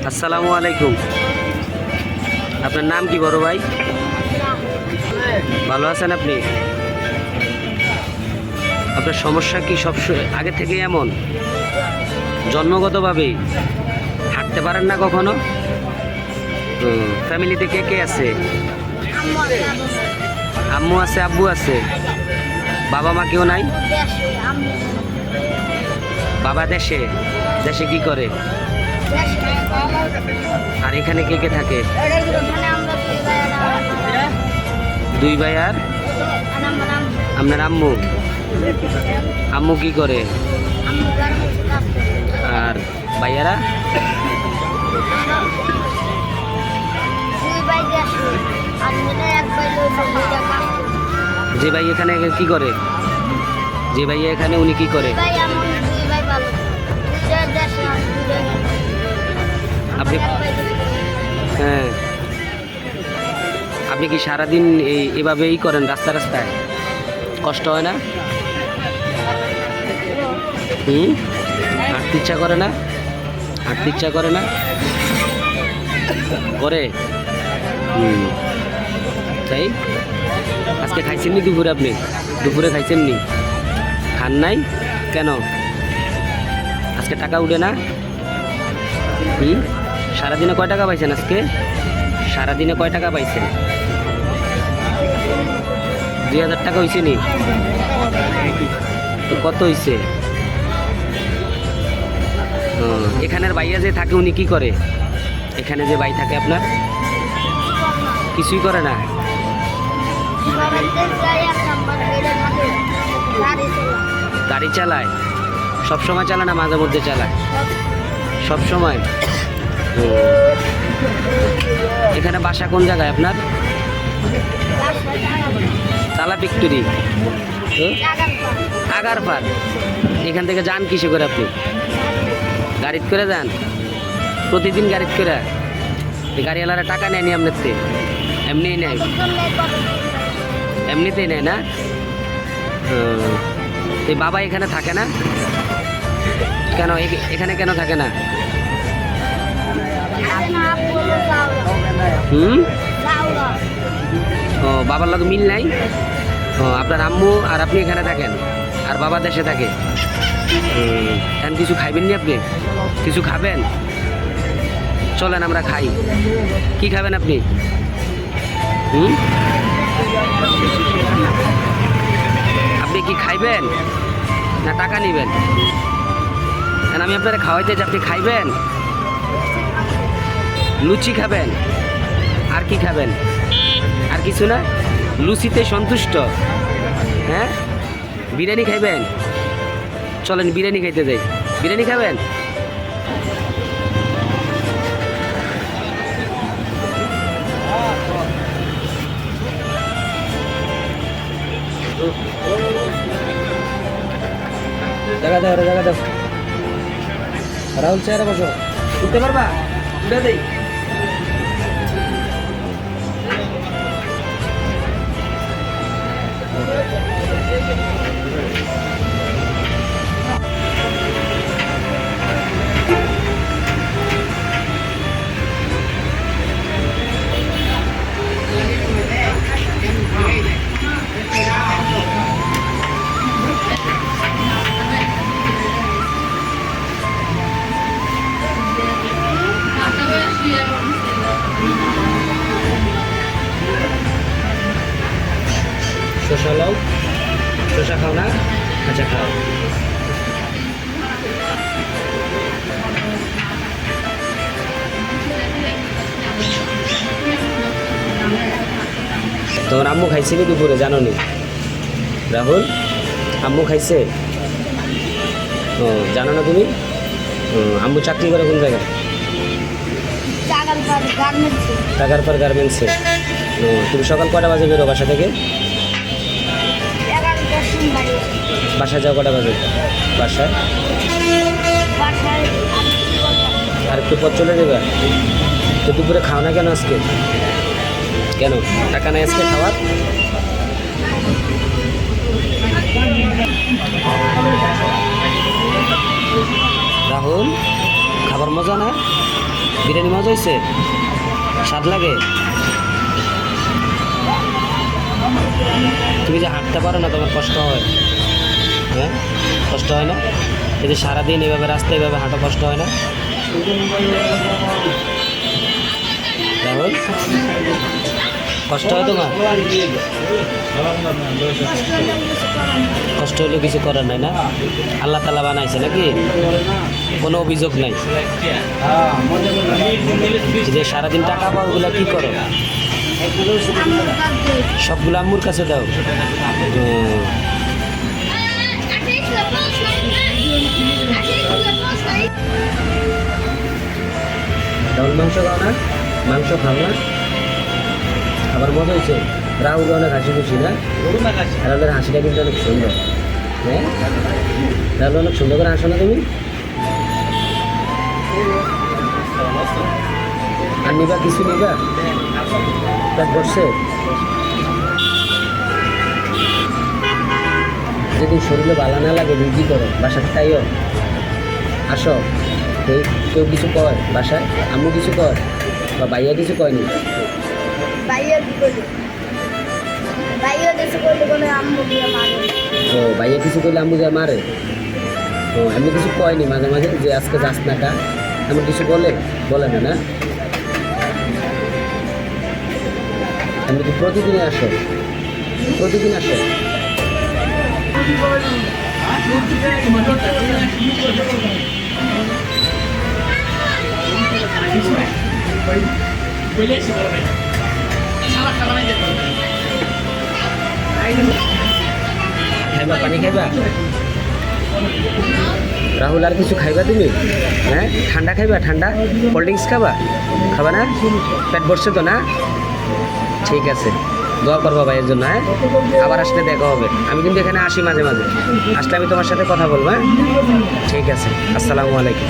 আসসালামু আলাইকুম। আপনার নাম কি বড় ভাই? ভালো আছেন আপনি? আপনার সমস্যা কি সব আগে থেকে এমন? জন্মগতভাবেই হাঁটতে পারেন না কখনো? ফ্যামিলিতে কে কে আছে? আম্মু আছে, আব্বু আছে, বাবা মা কেউ নাই? বাবা দেশে? দেশে কি করে? আর এখানে কে কে থাকে? দুই ভাই আর আপনার আম্মু? আম্মু কি করে? আর ভাইয়ারা? যে ভাই এখানে কি করে? যে ভাই এখানে উনি কি করে? আপনি হ্যাঁ, আপনি কি সারাদিন এভাবেই করেন রাস্তা রাস্তায়? কষ্ট হয় না? হাঁটতে ইচ্ছা করে না? হাঁটতে ইচ্ছা করে না? করে? তাই আজকে খাইছেন নি দুপুরে? আপনি দুপুরে খাইছেন নি? খান নাই কেন? আজকে টাকা উঠে না? সারাদিনে কয় টাকা পাইছেন আজকে? সারাদিনে কয় টাকা পাইছেন? 2000 টাকা হয়েছে নি? তো কত হয়েছে? এখানের ভাইয়া যে থাকে উনি কি করে? এখানে যে ভাই থাকে আপনার কিছুই করে না? গাড়ি চালায়? সব সময় চালায় না মাঝে মধ্যে চালায়? সব সময়। এখানে বাসা কোন জায়গায় আপনার? তালা পিকটুরি, আগারপার। এখান থেকে যান কিসে করে আপনি? গাড়িতে করে যান? প্রতিদিন গাড়িতে করে? গাড়িওয়ালারা টাকা নেয়নি আপনার থেকে? এমনিই নেয়? এমনিতেই নেয় না? এই বাবা এখানে থাকে না কেন? এখানে কেন থাকে না? ও, বাবার লোক মিল নাই? ও, আপনার আম্মু আর আপনি এখানে থাকেন আর বাবা দেশে থাকে। এখন কিছু খাইবেন নি আপনি? কিছু খাবেন? চলেন আমরা খাই। কি খাবেন আপনি? আপনি কি খাইবেন না টাকা নিবেন? আমি আপনারা খাওয়াইতে যে আপনি খাইবেন? লুচি খাবেন? আর কি খাবেন? আর কিছু না? লুচিতে সন্তুষ্ট? হ্যাঁ, বিরিয়ানি খাইবেন? চলেন বিরিয়ানি খাইতে যাই। বিরিয়ানি খাবেন? জায়গা দাও, জায়গা দাও। রাহুল চেয়ারে বসো। উঠতে পারবা? উঠে দেই। শসা লাও? শসা খাও না? আচ্ছা খাও। তোমার আম্মু খাইছে কি দুপুরে জানো নি? রাহুল, আম্মু খাইছে? ও, জানো না তুমি? আম্মু চাকরি করে কোন জায়গায়? টাকারপার গার্মেন্টসে। তুমি সকাল কটা বাজে বেরো বাসা থেকে? বাসায় যাও কটা বাজে? বাসায় আর একটু পথ চলে যাবে। তো দুপুরে খাও না কেন আজকে? কেন টাকা নাই আজকে খাওয়ার? রাহুল, খাবার মজা না? বিরিয়ানি মজা হয়েছে? স্বাদ লাগে? তুমি যে হাঁটতে পারো না, তোমার কষ্ট হয়? হ্যাঁ, কষ্ট হয় না? এই যে সারাদিন এভাবে রাস্তায় এভাবে হাঁটো, কষ্ট হয় না? রাহুল, কষ্ট হয় তোমার? কষ্ট হলে কিছু করার নাই না? আল্লাহ তাআলা বানাইছে নাকি? কোনো অভিযোগ নাই। যে সারাদিন টাকা পাও, ওগুলো কি করো? সবগুলো আম্মুর কাছে দাও। ডাউল মাংস খাও না? মাংস খাও না? খাবার মজা হয়েছে? রাহুল অনেক হাসি খুশি না? রাহুলের হাসিটা কিন্তু অনেক সুন্দর। হ্যাঁ, রাহুল অনেক সুন্দর করে হাসো না তুমি? আর নিবা কিছু নিবা? পেট ভরছে? যেদিন শরীরে ভালো না লাগে তুমি কী করো? বাসাতে তাইও আসো? কেউ কিছু কয় বাসায়? আম্মু কিছু কয় বা ভাইয়া কিছু কয়নি? ও, ভাইয়া কিছু করলে আম্মু যা মারে? ও, এমনি কিছু কয়নি মাঝে মাঝে যে আজকে যাস না কা? এমন কিছু বলে না? না, এমনি কি প্রতিদিনই আসো? প্রতিদিন আসো? খাইবা, পানি খাইবা? রাহুল, আর কিছু খাইবা তুমি? হ্যাঁ, ঠান্ডা খাইবা? ঠান্ডা কোল্ড ড্রিঙ্কস খাবা না? পেট ভরছে তো না? ঠিক আছে, দোয়া করবো ভাইয়ের জন্য। হ্যাঁ, আবার আসলে দেখা হবে। আমি কিন্তু এখানে আসি মাঝে মাঝে, আসলে আমি তোমার সাথে কথা বলবো। হ্যাঁ, ঠিক আছে, আসসালামু আলাইকুম।